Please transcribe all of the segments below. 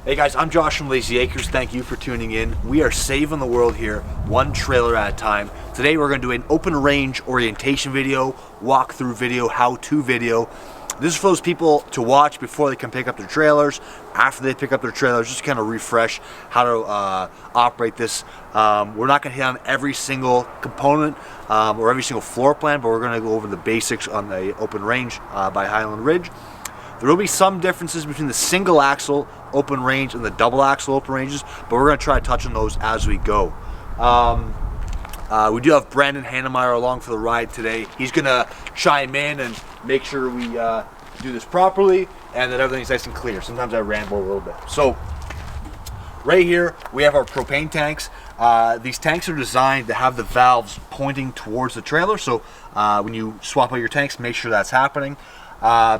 Hey guys, I'm Josh from Layzee. Thank you for tuning in. We are saving the world here, one trailer at a time. Today we're going to do an open range orientation video, walkthrough video, how-to video. This is for those people to watch before they can pick up their trailers, after they pick up their trailers, just to kind of refresh how to operate this. We're not going to hit on every single component or every single floor plan, but we're going to go over the basics on the open range by Highland Ridge. There will be some differences between the single axle open range and the double axle open ranges, but we're going to try to touch on those as we go. We do have Brandon Hannemeyer along for the ride today. He's going to chime in and make sure we do this properly and that everything's nice and clear. Sometimes I ramble a little bit. So right here we have our propane tanks. These tanks are designed to have the valves pointing towards the trailer, so when you swap out your tanks, make sure that's happening.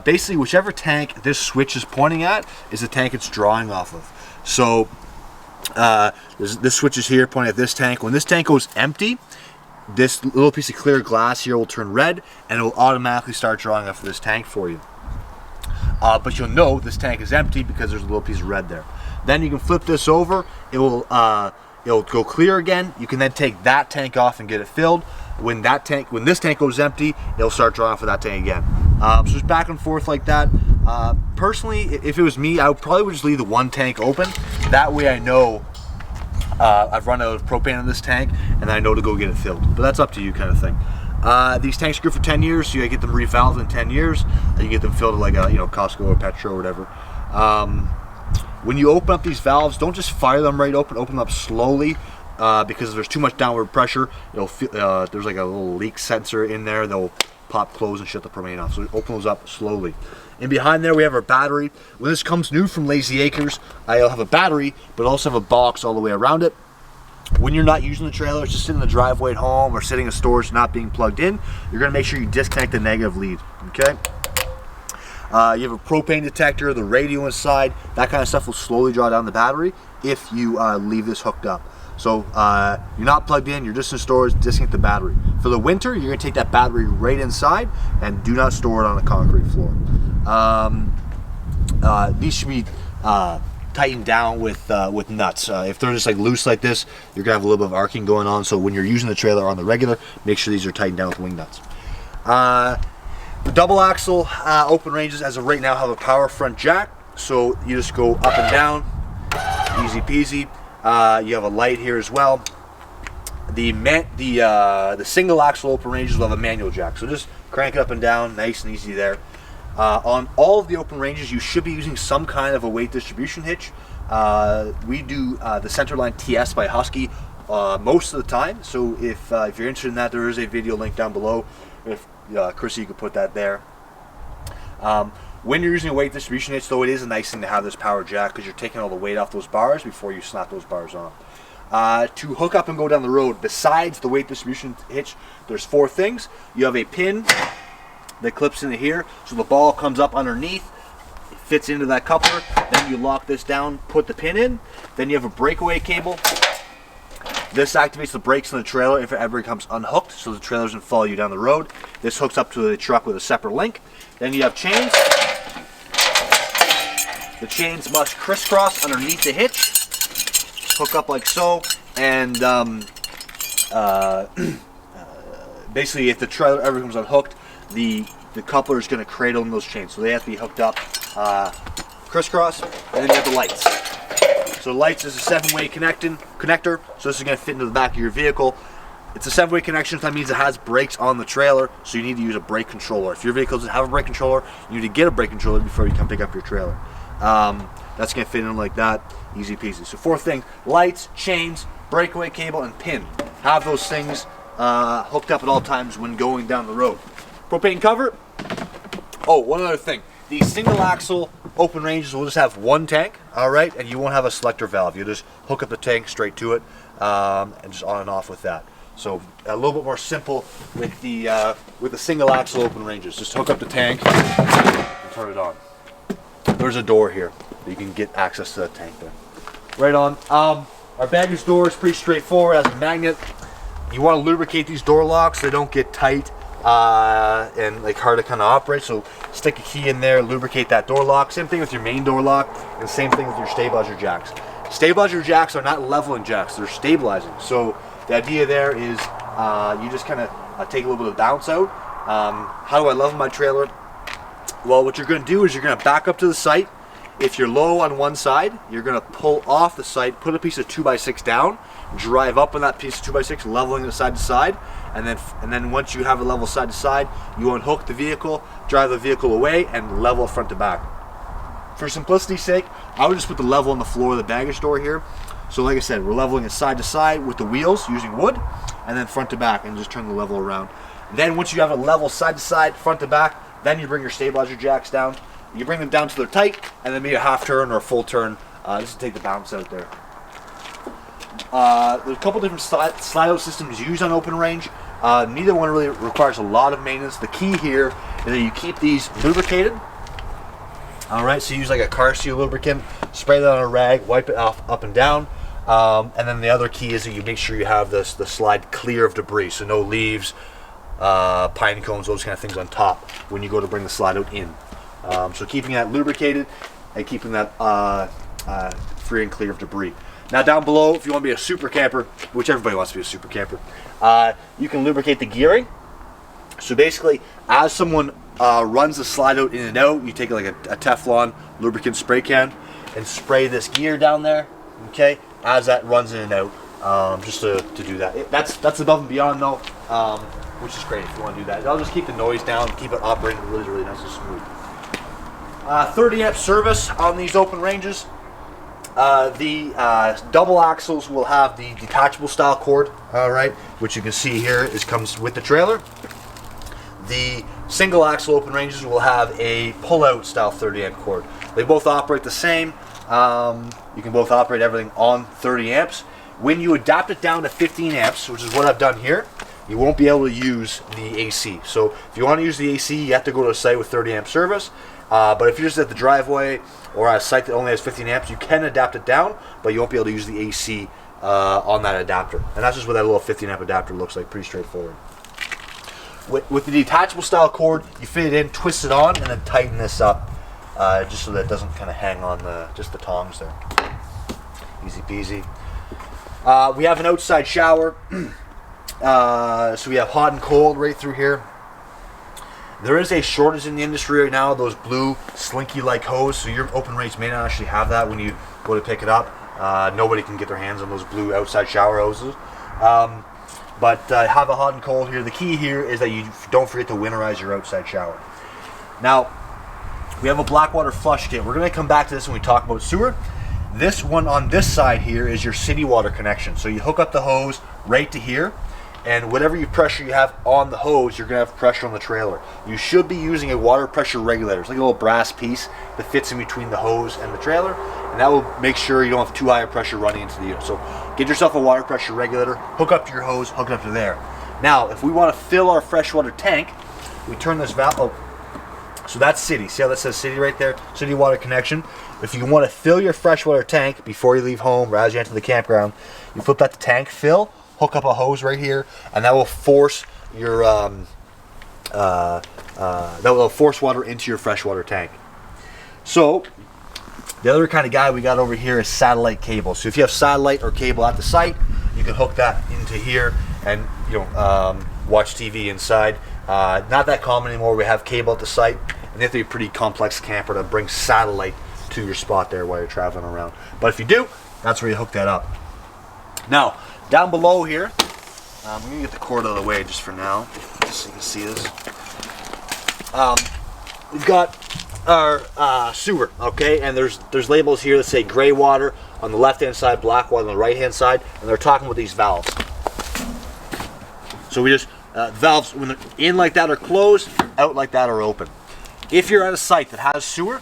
Basically, whichever tank this switch is pointing at is the tank it's drawing off of. So this switch is here pointing at this tank. When this tank goes empty, this little piece of clear glass here will turn red and it will automatically start drawing off of this tank for you. But you'll know this tank is empty because there's a little piece of red there. Then you can flip this over. It'll go clear again. You can then take that tank off and get it filled. When this tank goes empty, it'll start drawing off of that tank again. So it's back and forth like that. Personally, if it was me, I probably would just leave the one tank open. That way I know I've run out of propane in this tank and I know to go get it filled. But that's up to you, kind of thing. These tanks are good for 10 years, so you gotta get them revalved in 10 years. And you get them filled at like a Costco or Petro or whatever. When you open up these valves, don't just fire them right open. Open them up slowly. Because if there's too much downward pressure, there's like a little leak sensor in there. They'll pop, close, and shut the propane off. So open those up slowly. And behind there we have our battery. When this comes new from Layzee, I'll have a battery, but also have a box all the way around it. When you're not using the trailer, it's just sitting in the driveway at home or sitting in storage not being plugged in, you're going to make sure you disconnect the negative lead. Okay. You have a propane detector, the radio inside. That kind of stuff will slowly draw down the battery if you leave this hooked up. So you're not plugged in, you're just in storage, disconnect the battery. For the winter, you're gonna take that battery right inside and do not store it on a concrete floor. These should be tightened down with nuts. If they're just like loose like this, you're gonna have a little bit of arcing going on. So when you're using the trailer on the regular, make sure these are tightened down with wing nuts. The double axle open ranges as of right now have a power front jack. So you just go up and down, easy peasy. You have a light here as well. The single axle open ranges will have a manual jack, so just crank it up and down, nice and easy there. On all of the open ranges, you should be using some kind of a weight distribution hitch. We do the Centerline TS by Husky most of the time, so if you're interested in that, there is a video link down below. If Chrissy, you could put that there. When you're using a weight distribution hitch, though, it is a nice thing to have this power jack because you're taking all the weight off those bars before you snap those bars on. To hook up and go down the road, besides the weight distribution hitch, there's 4 things. You have a pin that clips into here, so the ball comes up underneath, it fits into that coupler, then you lock this down, put the pin in, then you have a breakaway cable. This activates the brakes in the trailer if it ever becomes unhooked, so the trailer doesn't follow you down the road. This hooks up to the truck with a separate link. Then you have chains. The chains must crisscross underneath the hitch, hook up like so, and basically if the trailer ever becomes unhooked, the coupler is going to cradle in those chains, so they have to be hooked up crisscross. And then you have the lights. So the lights is a 7-way connector, so this is going to fit into the back of your vehicle. It's a 7-way connection, so that means it has brakes on the trailer, so you need to use a brake controller. If your vehicle doesn't have a brake controller, you need to get a brake controller before you come pick up your trailer. That's going to fit in like that, easy peasy. So 4 things: lights, chains, breakaway cable, and pin. Have those things hooked up at all times when going down the road. Propane cover. Oh, one other thing. These single axle open ranges will just have 1 tank, all right, and you won't have a selector valve. You just hook up the tank straight to it and just on and off with that. So a little bit more simple with the single axle open ranges. Just hook up the tank and turn it on. There's a door here that you can get access to the tank there. Right on. Our baggage door is pretty straightforward. It has a magnet. You want to lubricate these door locks so they don't get tight and like hard to kind of operate. So stick a key in there, lubricate that door lock. Same thing with your main door lock, and same thing with your stabilizer jacks. Stabilizer jacks are not leveling jacks, they're stabilizing. So the idea there is you just kind of take a little bit of bounce out. How do I level my trailer? Well, what you're going to do is you're going to back up to the site. If you're low on one side, you're going to pull off the site, put a piece of 2x6 down, drive up on that piece of 2x6, leveling it side to side, and then once you have it level side to side, you unhook the vehicle, drive the vehicle away, and level it front to back. For simplicity's sake, I would just put the level on the floor of the baggage door here. So like I said, we're leveling it side to side with the wheels using wood, and then front to back, and just turn the level around. Then once you have it level side to side, front to back, then you bring your stabilizer jacks down. You bring them down to their tight, and then maybe a half turn or a full turn, just to take the bounce out there. There's a couple different slide out systems used on open range. Neither one really requires a lot of maintenance. The key here is that you keep these lubricated. All right, so you use like a car seal lubricant, spray that on a rag, wipe it off up and down. And then the other key is that you make sure you have the slide clear of debris, so no leaves, pine cones, those kind of things on top when you go to bring the slide out in. So keeping that lubricated and keeping that free and clear of debris. Now down below, if you want to be a super camper, which everybody wants to be a super camper, you can lubricate the gearing. So basically, as someone runs the slide out in and out, you take like a Teflon lubricant spray can and spray this gear down there, okay, as that runs in and out, just to do that. That's above and beyond though, which is great if you want to do that. I'll just keep the noise down, keep it operating really, really nice and smooth. 30 amp service on these open ranges. The double axles will have the detachable style cord, right, which you can see here comes with the trailer. The single axle open ranges will have a pull-out style 30 amp cord. They both operate the same. You can both operate everything on 30 amps. When you adapt it down to 15 amps, which is what I've done here, you won't be able to use the AC. So if you want to use the AC, you have to go to a site with 30 amp service. But if you're just at the driveway or at a site that only has 15 amps, you can adapt it down, but you won't be able to use the AC on that adapter. And that's just what that little 15 amp adapter looks like, pretty straightforward. With the detachable style cord, you fit it in, twist it on, and then tighten this up, just so that it doesn't kind of hang on just the tongs there. Easy peasy. We have an outside shower, so we have hot and cold right through here. There is a shortage in the industry right now, those blue slinky-like hose, so your open range may not actually have that when you go to pick it up. Nobody can get their hands on those blue outside shower hoses. But have a hot and cold here. The key here is that you don't forget to winterize your outside shower. Now, we have a Blackwater flush kit. We're going to come back to this when we talk about sewer. This one on this side here is your city water connection. So you hook up the hose right to here, and whatever pressure you have on the hose, you're going to have pressure on the trailer. You should be using a water pressure regulator. It's like a little brass piece that fits in between the hose and the trailer, and that will make sure you don't have too high a pressure running into the unit. So get yourself a water pressure regulator, hook up to your hose, hook it up to there. Now, if we want to fill our freshwater tank, we turn this valve. Oh, so that's city. See how that says city right there? City water connection. If you want to fill your freshwater tank before you leave home or as you enter the campground, you flip that to tank fill, hook up a hose right here, and that will force your force water into your freshwater tank. So the other kind of guy we got over here is satellite cable. So if you have satellite or cable at the site, you can hook that into here and watch TV inside. Not that common anymore. We have cable at the site, and you have to be a pretty complex camper to bring satellite to your spot there while you're traveling around. But if you do, that's where you hook that up. Now, down below here, I'm going to get the cord out of the way just for now, just so you can see this. We've got our sewer, okay, and there's labels here that say gray water on the left-hand side, black water on the right-hand side, and they're talking about these valves. So we just, valves, when they're in like that are closed, out like that are open. If you're at a site that has sewer,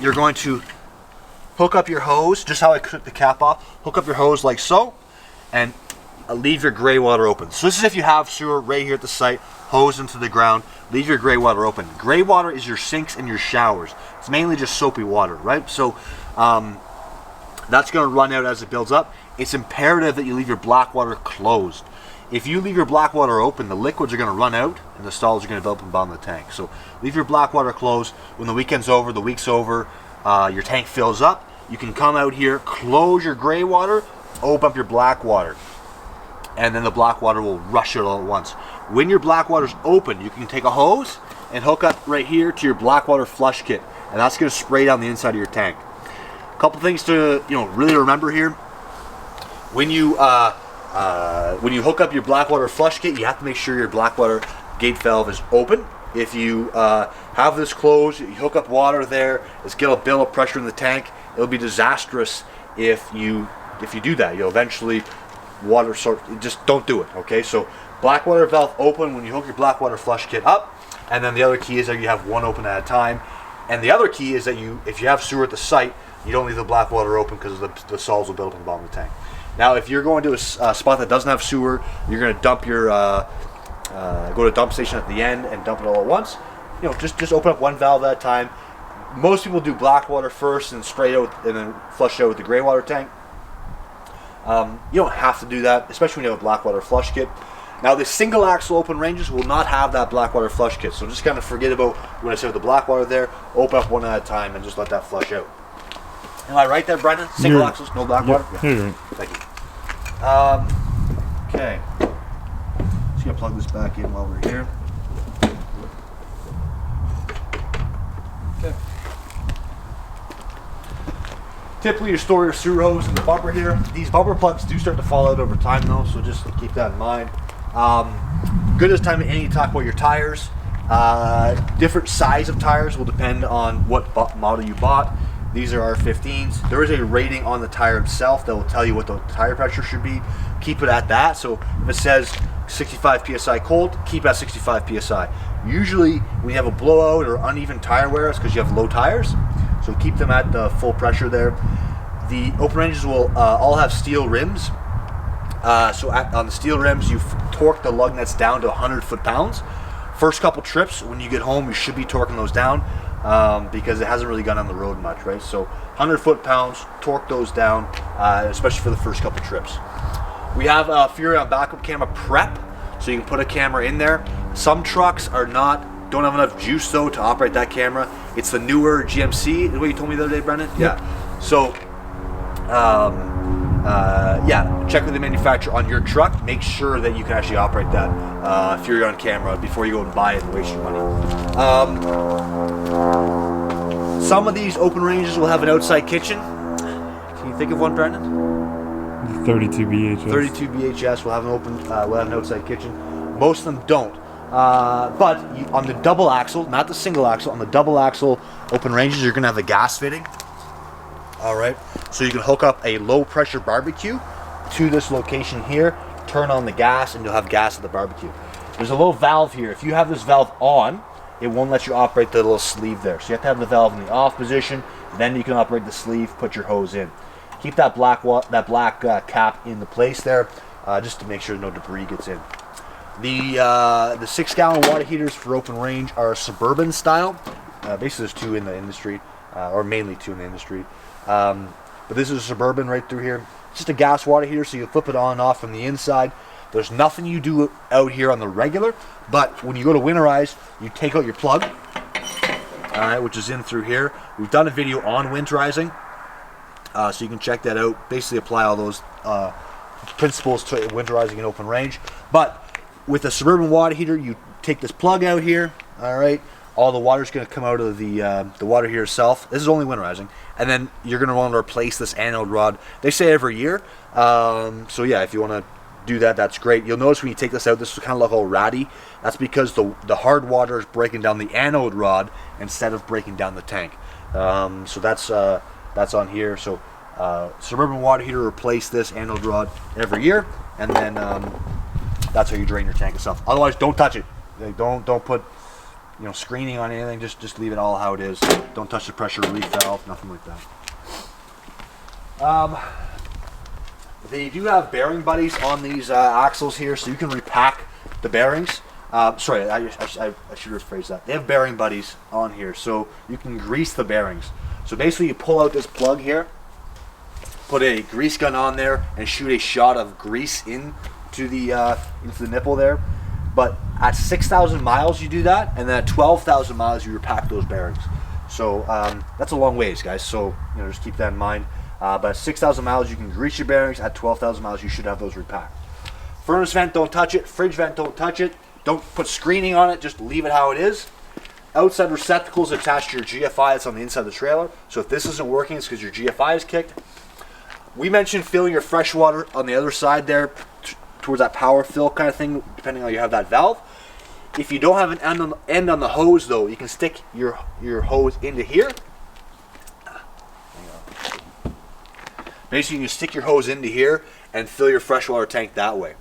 you're going to hook up your hose, just how I took the cap off, hook up your hose like so, and leave your gray water open. So this is if you have sewer right here at the site, hose into the ground, leave your gray water open. Gray water is your sinks and your showers. It's mainly just soapy water, right? So that's going to run out as it builds up. It's imperative that you leave your black water closed. if you leave your black water open, the liquids are going to run out and the solids are going to develop in the bottom of the tank. So leave your black water closed. When the weekend's over, the week's over, your tank fills up, you can come out here, close your gray water, open up your black water, and then the black water will rush it all at once. When your black water's open, you can take a hose and hook up right here to your black water flush kit, and that's going to spray down the inside of your tank. A couple things to really remember here. When you hook up your black water flush kit, you have to make sure your black water gate valve is open. If you have this closed, you hook up water there, it's going to build up pressure in the tank. It'll be disastrous if you do that. You'll eventually just don't do it. Okay, so black water valve open when you hook your black water flush kit up, and then the other key is that you have one open at a time. And the other key is that if you have sewer at the site, you don't leave the black water open because the solids will build up in the bottom of the tank. Now, if you're going to a spot that doesn't have sewer, you're going to dump your go to a dump station at the end and dump it all at once. Just open up one valve at a time. Most people do black water first and spray it out and then flush it out with the gray water tank. You don't have to do that, especially when you have a black water flush kit. Now, the single axle open ranges will not have that black water flush kit, so just kind of forget about when I say with the black water there. Open up one at a time and just let that flush out. Am I right there, Brendan? Single axles, no black water? Yeah. Thank you. Okay. Just gonna plug this back in while we're here. Okay. Typically, you store your sewer hose in the bumper here. These bumper plugs do start to fall out over time, though, so just keep that in mind. Good this time of any to talk about your tires. Different size of tires will depend on what model you bought. These are R15s. There is a rating on the tire itself that will tell you what the tire pressure should be. Keep it at that. So if it says 65 psi cold, keep it at 65 psi. Usually when you have a blowout or uneven tire wear, it's because you have low tires. So keep them at the full pressure there. The open ranges will all have steel rims. On the steel rims, you torque the lug nuts down to 100 foot-pounds. First couple trips, when you get home, you should be torquing those down because it hasn't really gone on the road much, right? So 100 foot-pounds, torque those down, especially for the first couple trips. We have Furrion backup camera prep, so you can put a camera in there. Some trucks don't have enough juice though to operate that camera. It's the newer GMC, is what you told me the other day, Brendan? Yep. Yeah. So, check with the manufacturer on your truck. Make sure that you can actually operate that Furrion camera before you go and buy it and waste your money. Some of these open ranges will have an outside kitchen. Can you think of one, Brendan? 32 BHS. 32 BHS will have an outside kitchen. Most of them don't. But on the double axle, not the single axle, on the double axle open ranges, you're going to have the gas fitting. All right, so you can hook up a low pressure barbecue to this location here, turn on the gas, and you'll have gas at the barbecue. There's a little valve here. If you have this valve on, it won't let you operate the little sleeve there. So you have to have the valve in the off position, then you can operate the sleeve, put your hose in. Keep that black cap in the place there, just to make sure no debris gets in. The 6-gallon water heaters for open range are Suburban style. Basically, there's two in the industry, or mainly two in the industry. But this is a Suburban right through here. It's just a gas water heater, so you flip it on and off from the inside. There's nothing you do out here on the regular, but when you go to winterize, you take out your plug, which is in through here. We've done a video on winterizing, so you can check that out. Basically apply all those principles to winterizing an open range. But with a Suburban water heater, you take this plug out here, all right? All the water's going to come out of the water heater itself. This is only winterizing. And then you're going to want to replace this anode rod. They say every year. So yeah, if you want to do that, that's great. You'll notice when you take this out, this will kind of look all ratty. That's because the hard water is breaking down the anode rod instead of breaking down the tank. So that's on here. So Suburban water heater, replace this anode rod every year, and then that's how you drain your tank itself. Otherwise, don't touch it. Don't put screening on anything. Just leave it all how it is. Don't touch the pressure relief valve, nothing like that. They do have bearing buddies on these axles here, so you can repack the bearings. Sorry, I should rephrase that. They have bearing buddies on here, so you can grease the bearings. So basically, you pull out this plug here, put a grease gun on there, and shoot a shot of grease in into the nipple there. But at 6,000 miles you do that, and then at 12,000 miles you repack those bearings. So that's a long ways, guys. So just keep that in mind. But at 6,000 miles you can grease your bearings. At 12,000 miles you should have those repacked. Furnace vent, don't touch it. Fridge vent, don't touch it. Don't put screening on it. Just leave it how it is. Outside receptacles attached to your GFI. That's on the inside of the trailer. So if this isn't working, it's because your GFI is kicked. We mentioned filling your fresh water on the other side there, towards that power fill kind of thing, depending on how you have that valve. If you don't have an end on the hose, though, you can stick your hose into here. Basically, you can stick your hose into here and fill your freshwater tank that way.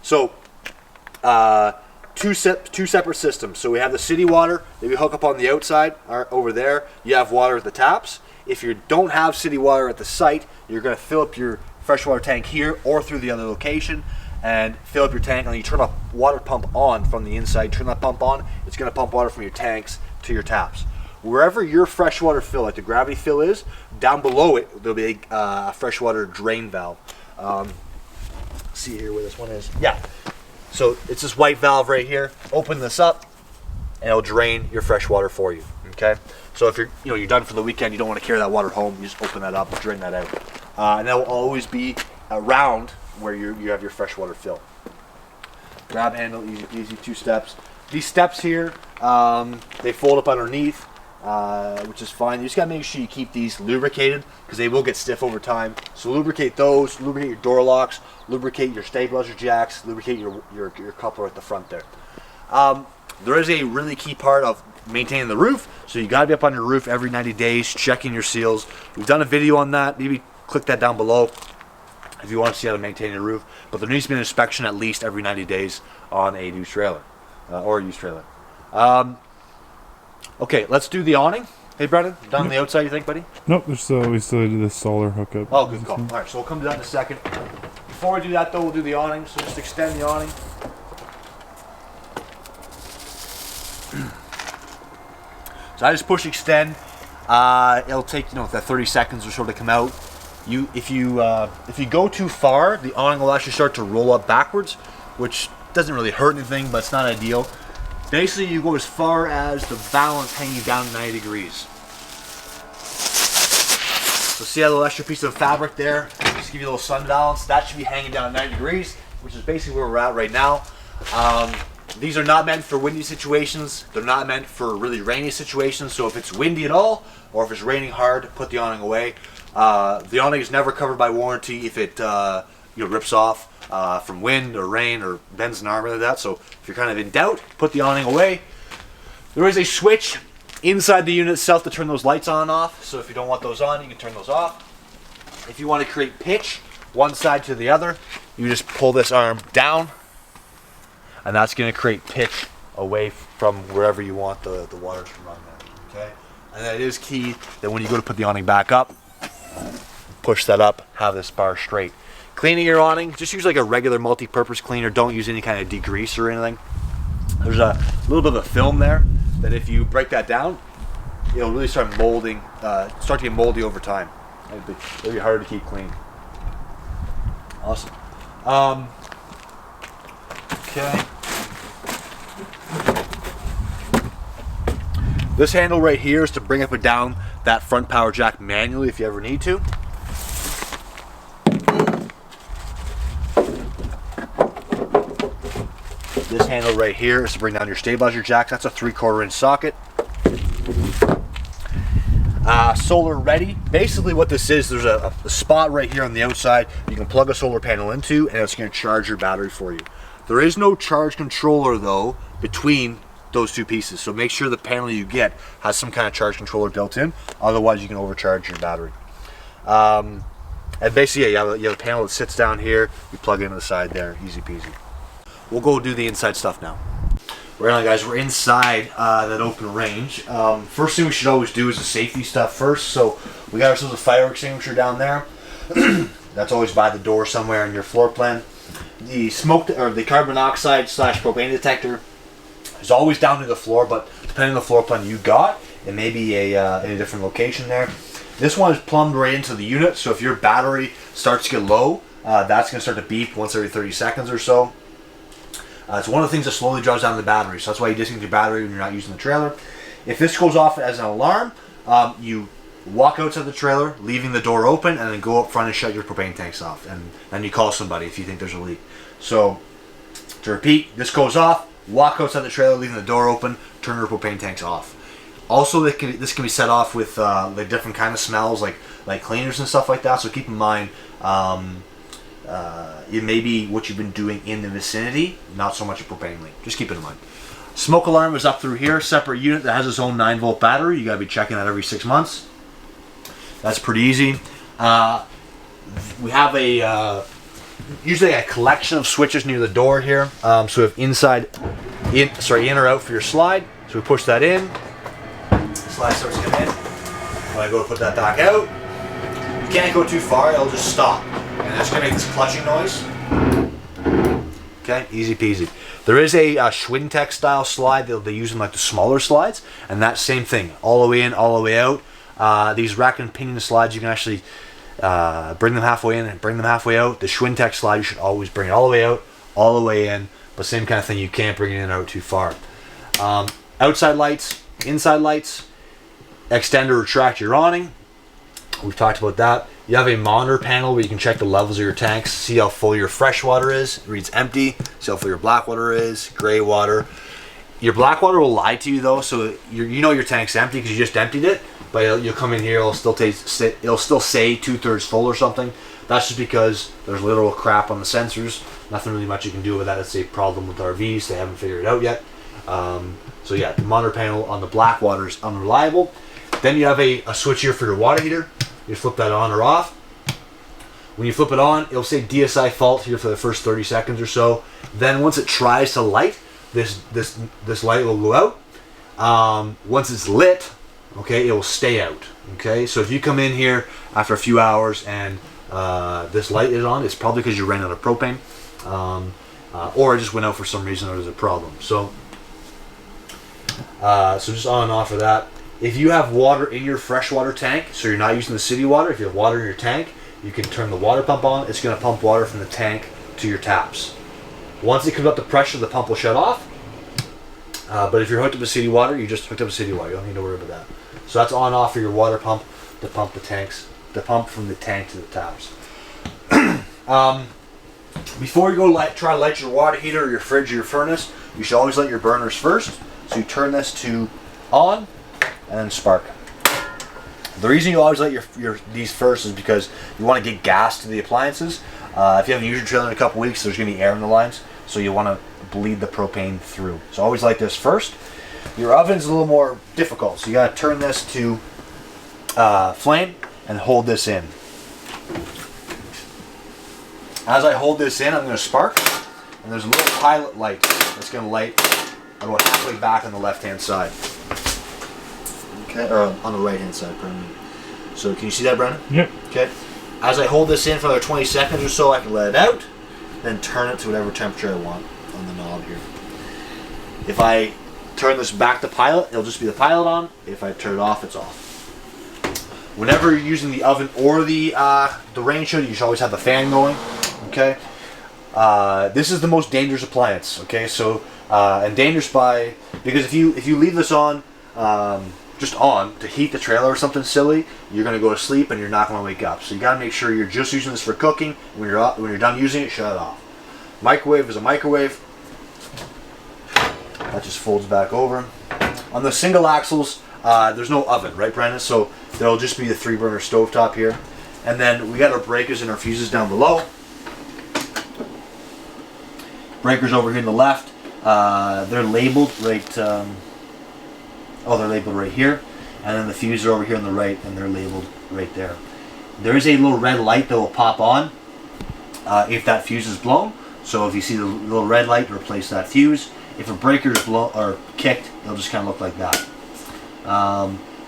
So, two separate systems. So we have the city water that we hook up on the outside, over there. You have water at the taps. If you don't have city water at the site, you're going to fill up your freshwater tank here or through the other location and fill up your tank, and you turn a water pump on from the inside. Turn that pump on, it's going to pump water from your tanks to your taps. Wherever your freshwater fill, like the gravity fill is, down below it, there'll be a freshwater drain valve. See here where this one is. Yeah. So it's this white valve right here. Open this up, and it'll drain your fresh water for you. Okay. So if you're done for the weekend, you don't want to carry that water home. You just open that up, drain that out, and that will always be around where you have your freshwater fill. Grab handle, easy 2 steps. These steps here, they fold up underneath, which is fine. You just gotta make sure you keep these lubricated because they will get stiff over time. So lubricate those, lubricate your door locks, lubricate your stabilizer jacks, lubricate your coupler at the front there. There is a really key part of maintaining the roof, so you gotta be up on your roof every 90 days, checking your seals. We've done a video on that. Maybe click that down below if you want to see how to maintain your roof. But there needs to be an inspection at least every 90 days on a new trailer or a used trailer. Okay, let's do the awning. Hey, Brendan, done on the outside, you think, buddy? Nope, we still do the solar hookup. Oh, good call. All right, so we'll come to that in a second. Before we do that, though, we'll do the awning. So just extend the awning. So I just push extend. It'll take that 30 seconds or so to come out. If you go too far, the awning will actually start to roll up backwards, which doesn't really hurt anything, but it's not ideal. Basically, you go as far as the balance hanging down 90 degrees. So see that little extra piece of fabric there? Just give you a little sun balance. That should be hanging down 90 degrees, which is basically where we're at right now. These are not meant for windy situations. They're not meant for really rainy situations. So if it's windy at all, or if it's raining hard, put the awning away. The awning is never covered by warranty if it rips off from wind or rain or bends an arm or like that. So if you're kind of in doubt, put the awning away. There is a switch inside the unit itself to turn those lights on and off. So if you don't want those on, you can turn those off. If you want to create pitch one side to the other, you just pull this arm down, and that's going to create pitch away from wherever you want the water to run there. Okay, and that is key that when you go to put the awning back up, push that up, have this bar straight. Cleaning your awning, just use like a regular multi-purpose cleaner. Don't use any kind of degrease or anything. There's a little bit of a film there that if you break that down, it'll really start molding, start to get moldy over time. It'll be hard to keep clean. Awesome. Okay. This handle right here is to bring up and down that front power jack manually if you ever need to. This handle right here is to bring down your stabilizer jack. That's a 3/4 inch socket. Solar ready. Basically what this is, there's a spot right here on the outside you can plug a solar panel into, and it's going to charge your battery for you. There is no charge controller though between those two pieces, so make sure the panel you get has some kind of charge controller built in, otherwise you can overcharge your battery. And basically, yeah, you have a panel that sits down here, you plug it into the side there, easy peasy. We'll go do the inside stuff now. Right on, guys, we're inside that open range. First thing we should always do is the safety stuff first. So we got ourselves a fire extinguisher down there. That's always by the door somewhere in your floor plan. The smoke or the carbon monoxide / propane detector is always down to the floor, but depending on the floor plan you got, it may be in a different location there. This one is plumbed right into the unit, so if your battery starts to get low, that's going to start to beep once every 30 seconds or so. It's one of the things that slowly draws down the battery, so that's why you disconnect your battery when you're not using the trailer. If this goes off as an alarm, you walk outside the trailer, leaving the door open, and then go up front and shut your propane tanks off. And then you call somebody if you think there's a leak. So, to repeat, this goes off, walk outside the trailer, leaving the door open, turn your propane tanks off. Also, this can be set off with like different kind of smells, like cleaners and stuff like that. So keep in mind, it may be what you've been doing in the vicinity, not so much a propane leak. Just keep it in mind. Smoke alarm is up through here, separate unit that has its own 9-volt battery. You gotta be checking that every 6 months. That's pretty easy. We have usually a collection of switches near the door here. So we have in or out for your slide. So we push that in. Slide starts to come in. When I go to put that back out, you can't go too far, it'll just stop. And it's going to make this clutching noise. Okay, easy peasy. There is a Winterization style slide that they use in like the smaller slides, and that same thing, all the way in, all the way out. These rack and pinion slides, you can actually bring them halfway in and bring them halfway out. The Winterization slide, you should always bring it all the way out, all the way in, but same kind of thing, you can't bring it in and out too far. Outside lights, inside lights, extend or retract your awning. We've talked about that. You have a monitor panel where you can check the levels of your tanks, see how full your fresh water is. It reads empty. See how full your black water is, gray water. Your black water will lie to you though, so you know your tank's empty because you just emptied it. But you'll come in here, it'll still say 2/3 full or something. That's just because there's literal crap on the sensors. Nothing really much you can do with that. It's a problem with RVs. They haven't figured it out yet. So yeah, the monitor panel on the black water is unreliable. Then you have a switch here for your water heater. You flip that on or off. When you flip it on, it'll say DSI fault here for the first 30 seconds or so. Then once it tries to light, this light will go out. Once it's lit, okay, it will stay out. Okay, so if you come in here after a few hours and this light is on, it's probably because you ran out of propane, or it just went out for some reason or there's a problem. So just on and off of that. If you have water in your freshwater tank, so you're not using the city water, if you have water in your tank, you can turn the water pump on. It's going to pump water from the tank to your taps. Once it comes up to pressure, the pump will shut off. But if you're hooked up to city water, you just hooked up to city water. You don't need to worry about that. So that's on and off for your water pump to pump the tanks, the pump from the tank to the taps. Before you go try to light your water heater or your fridge or your furnace, you should always light your burners first. So you turn this to on and then spark. The reason you always light these first is because you want to get gas to the appliances. If you haven't used your trailer in a couple weeks, there's going to be air in the lines, so you want to bleed the propane through. So always light this first. Your oven's a little more difficult, so you got to turn this to flame and hold this in. As I hold this in, I'm going to spark, and there's a little pilot light that's going to light about halfway back on the left-hand side. Okay, or on the right-hand side, pardon me. So can you see that, Brennan? Yep. Okay. As I hold this in for another 20 seconds or so, I can let it out, then turn it to whatever temperature I want on the knob here. If I turn this back to pilot, it'll just be the pilot on. If I turn it off, it's off. Whenever you're using the oven or the rain shield, you should always have the fan going. Okay. This is the most dangerous appliance. Okay, so and dangerous because if you leave this on. Just on to heat the trailer or something silly, you're going to go to sleep and you're not going to wake up. So you got to make sure you're just using this for cooking. When you're done using it, shut it off. Microwave is a microwave. That just folds back over. On the single axles, there's no oven, right, Brandon? So there'll just be the 3-burner stovetop here. And then we got our breakers and our fuses down below. Breakers over here on the left. They're labeled right. They're labeled right here, and then the fuses are over here on the right, and they're labeled right there. There is a little red light that will pop on if that fuse is blown. So if you see the little red light, replace that fuse. If a breaker is blown or kicked, it'll just kind of look like that.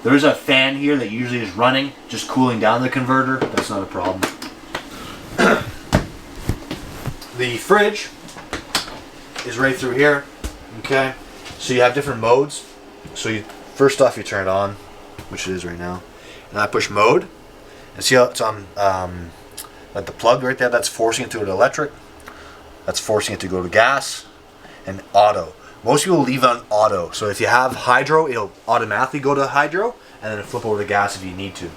There is a fan here that usually is running, just cooling down the converter. That's not a problem. The fridge is right through here. Okay, so you have different modes. So first off, you turn it on, which it is right now, and I push mode, and see how it's on Like the plug right there, that's forcing it to go to electric. That's forcing it to go to gas. And auto. Most people leave it on auto. So if you have hydro, it'll automatically go to hydro and then flip over to gas if you need to.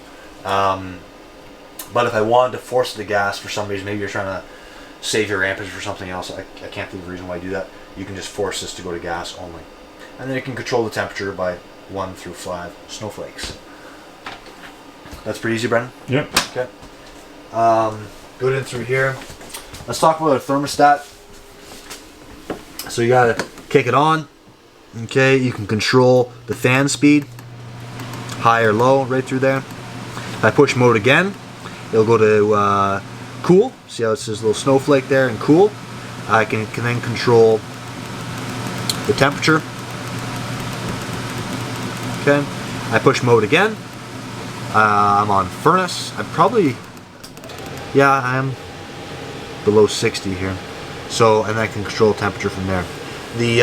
But if I wanted to force it to gas for some reason, maybe you're trying to save your ampage for something else, I can't think of a reason why you do that. You can just force this to go to gas only. And then you can control the temperature by 1 through 5 snowflakes. That's pretty easy, Brendan? Yep. Okay. Go in through here. Let's talk about a thermostat. So you gotta kick it on. Okay, you can control the fan speed, high or low, right through there. If I push mode again, it'll go to cool. See how it says little snowflake there and cool. I can then control the temperature. Okay, I push mode again. I'm on furnace. I am below 60 here. So, and I can control temperature from there. The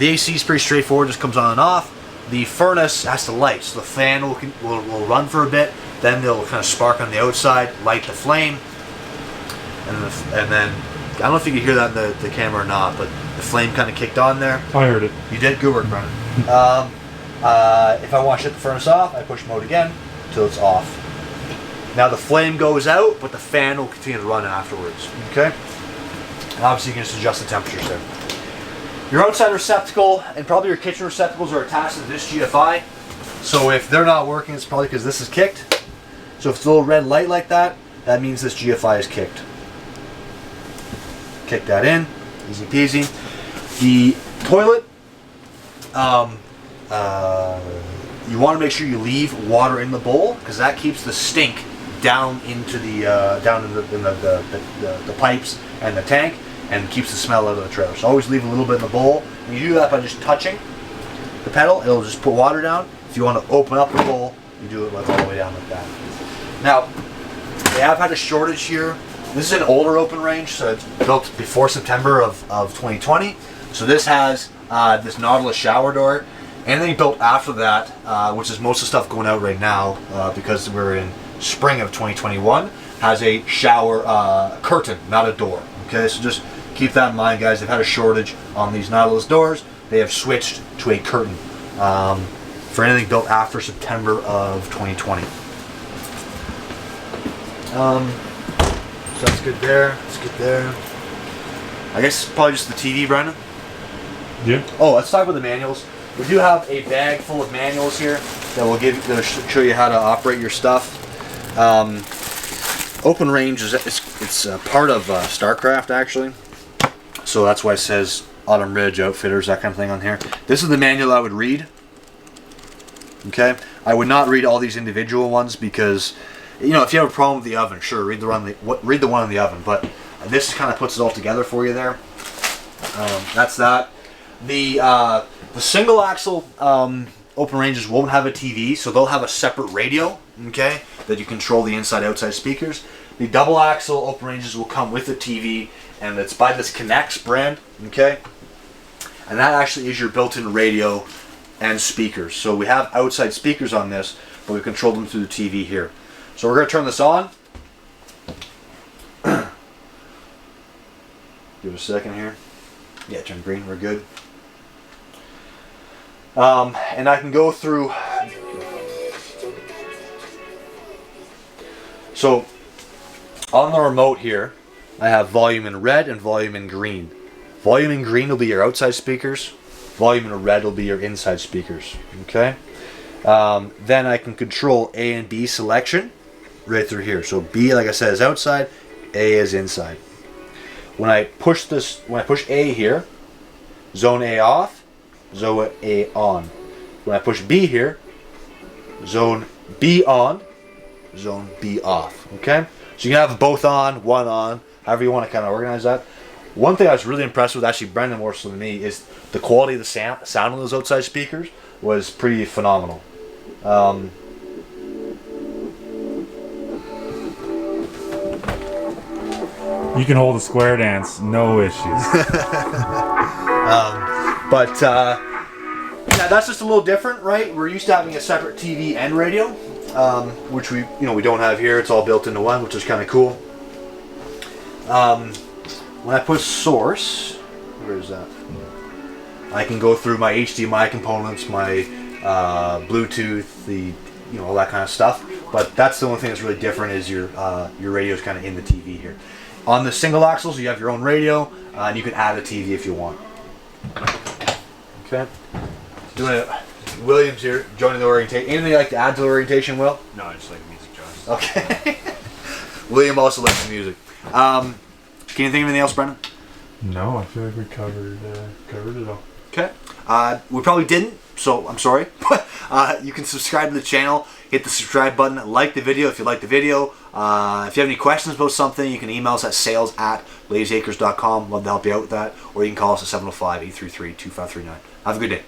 AC is pretty straightforward, just comes on and off. The furnace has to light, so the fan will run for a bit, then they'll kind of spark on the outside, light the flame, and then, I don't know if you can hear that in the camera or not, but the flame kind of kicked on there. I heard it. You did? Good work, Brennan. If I want to shut the furnace off, I push mode again until it's off. Now the flame goes out, but the fan will continue to run afterwards. Okay? And obviously you can just adjust the temperatures there. Your outside receptacle and probably your kitchen receptacles are attached to this GFI. So if they're not working, it's probably because this is kicked. So if it's a little red light like that, that means this GFI is kicked. Kick that in, easy peasy. The toilet, you want to make sure you leave water in the bowl because that keeps the stink down into the the pipes and the tank, and keeps the smell out of the trailer. So always leave a little bit in the bowl. And you do that by just touching the pedal. It'll just put water down. If you want to open up the bowl, you do it like all the way down like that. Now, they have had a shortage here. This is an older open range, so it's built before September of 2020. So this has this Nautilus shower door. Anything built after that, which is most of the stuff going out right now, because we're in spring of 2021, has a shower curtain, not a door. Okay, so just keep that in mind, guys. They've had a shortage on these Nautilus doors. They have switched to a curtain for anything built after September of 2020. So that's good there. That's good there. I guess probably just the TV, Brandon. Yeah. Oh, let's talk about the manuals. We do have a bag full of manuals here that will show you how to operate your stuff. Open range it's part of StarCraft actually, so that's why it says Autumn Ridge Outfitters, that kind of thing on here. This is the manual I would read. Okay, I would not read all these individual ones because, you know, if you have a problem with the oven, sure, read the one in the oven. But this kind of puts it all together for you there. That's that. The single axle open ranges won't have a TV, so they'll have a separate radio, okay, that you control the inside-outside speakers. The double axle open ranges will come with a TV, and it's by this Connects brand, okay, and that actually is your built-in radio and speakers. So we have outside speakers on this, but we control them through the TV here. So we're going to turn this on. Give it a second here. Yeah, turn green, we're good. And I can go through. So on the remote here, I have volume in red and volume in green. Volume in green will be your outside speakers. Volume in red will be your inside speakers. Okay. Then I can control A and B selection right through here. So B, like I said, is outside. A is inside. When I push A here, zone A off. Zone A on. When I push B here, zone B on, zone B off. Okay? So you can have both on, one on, however you want to kind of organize that. One thing I was really impressed with, actually Brendan more so than me, is the quality of the sound of those outside speakers was pretty phenomenal. You can hold a square dance, no issues. Yeah, that's just a little different, right? We're used to having a separate TV and radio, which we don't have here. It's all built into one, which is kind of cool. When I put source, where is that? I can go through my HDMI components, my Bluetooth, all that kind of stuff. But that's the only thing that's really different is your radio is kind of in the TV here. On the single axles, you have your own radio, and you can add a TV if you want. Okay. Doing it. William's here, joining the orientation. Anything you'd like to add to the orientation, Will? No, I just like music, Josh. Okay. William also likes the music. Can you think of anything else, Brendan? No, I feel like we covered it all. Okay. We probably didn't, so I'm sorry. But you can subscribe to the channel, hit the subscribe button, like the video if you like the video. If you have any questions about something, you can email us at sales@layzeeacres.com. Love to help you out with that. Or you can call us at 705-833-2539. Have a good day.